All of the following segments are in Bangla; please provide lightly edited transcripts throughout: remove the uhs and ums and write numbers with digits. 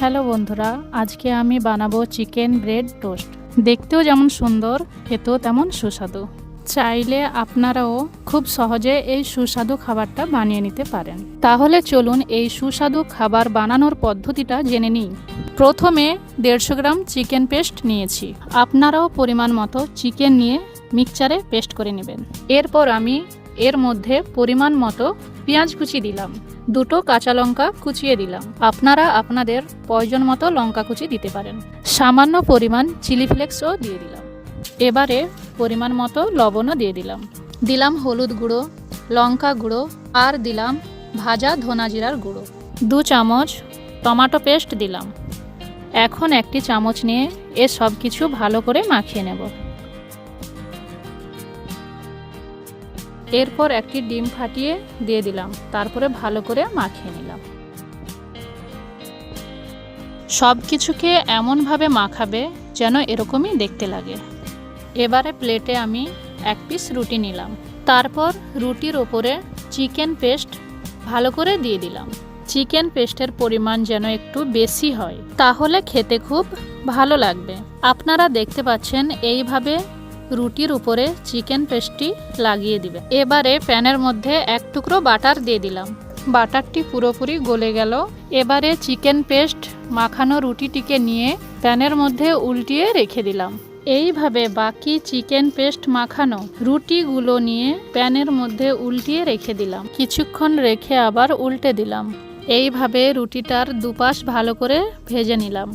হ্যালো বন্ধুরা, আজকে আমি বানাবো চিকেন ব্রেড টোস্ট। দেখতেও যেমন সুন্দর, খেতেও তেমন সুস্বাদু। চাইলে আপনারাও খুব সহজে এই সুস্বাদু খাবারটা বানিয়ে নিতে পারেন। তাহলে চলুন এই সুস্বাদু খাবার বানানোর পদ্ধতিটা জেনে নিই। প্রথমে 150 গ্রাম চিকেন পেস্ট নিয়েছি। আপনারাও পরিমাণ মতো চিকেন নিয়ে মিক্সচারে পেস্ট করে নেবেন। এরপর আমি এর মধ্যে পরিমাণ মতো পেঁয়াজ কুচি দিলাম, 2টো কাঁচা লঙ্কা কুচিয়ে দিলাম। আপনারা আপনাদের প্রয়োজন মতো লঙ্কা কুচি দিতে পারেন। সামান্য পরিমাণ চিলি ফ্লেক্সও দিয়ে দিলাম। এবারে পরিমাণ মতো লবণও দিয়ে দিলাম। দিলাম হলুদ গুঁড়ো, লঙ্কা গুঁড়ো আর দিলাম ভাজা ধনা জিরার গুঁড়ো। 2 চামচ টমেটো পেস্ট দিলাম। এখন একটি চামচ নিয়ে সব কিছু ভালো করে মাখিয়ে নেব। এরপর একটি ডিম ফাটিয়ে দিয়ে দিলাম, তারপরে ভালো করে মাখিয়ে নিলাম। সব কিছুকে এমনভাবে মাখাবে যেন এরকমই দেখতে লাগে। এবারে প্লেটে আমি 1 পিস রুটি নিলাম, তারপর রুটির ওপরে চিকেন পেস্ট ভালো করে দিয়ে দিলাম। চিকেন পেস্টের পরিমাণ যেন একটু বেশি হয়, তাহলে খেতে খুব ভালো লাগবে। আপনারা দেখতে পাচ্ছেন এইভাবে রুটির উপরে চিকেন পেস্টটি লাগিয়ে দিবেন। এবারে প্যানের মধ্যে 1 টুকরো বাটার দিয়ে দিলাম। বাটারটি পুরোপুরি গলে গেল। এবারে চিকেন পেস্ট মাখানো রুটিটিকে নিয়ে প্যানের মধ্যে উল্টিয়ে রেখে দিলাম। এইভাবে বাকি চিকেন পেস্ট মাখানো রুটিগুলো নিয়ে প্যানের মধ্যে উল্টিয়ে রেখে দিলাম। কিছুক্ষণ রেখে আবার উল্টে দিলাম। এইভাবে রুটিটার দুপাশ ভালো করে ভেজে নিলাম।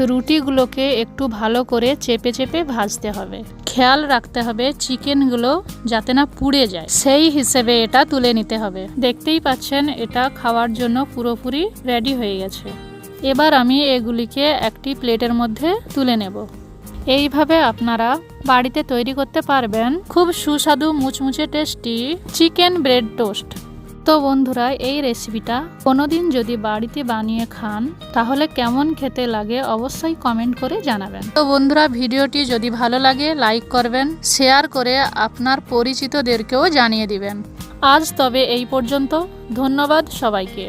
রুটিগুলোকে একটু ভালো করে চেপে চেপে ভাজতে হবে। খেয়াল রাখতে হবে চিকেনগুলো যাতে না পুড়ে যায়, সেই হিসেবে এটা তুলে নিতে হবে। দেখতেই পাচ্ছেন এটা খাওয়ার জন্য পুরোপুরি রেডি হয়ে গেছে। এবার আমি এগুলিকে একটি প্লেটের মধ্যে তুলে নেব। এইভাবে আপনারা বাড়িতে তৈরি করতে পারবেন খুব সুস্বাদু মুচমুচে টেস্টি চিকেন ব্রেড টোস্ট। তো বন্ধুরা, এই রেসিপিটা কোনোদিন যদি বাড়িতে বানিয়ে খান তাহলে কেমন খেতে লাগে অবশ্যই কমেন্ট করে জানাবেন। তো বন্ধুরা, ভিডিওটি যদি ভালো লাগে লাইক করবেন, শেয়ার করে আপনার পরিচিতদেরকেও জানিয়ে দিবেন। আজ তবে এই পর্যন্ত। ধন্যবাদ সবাইকে।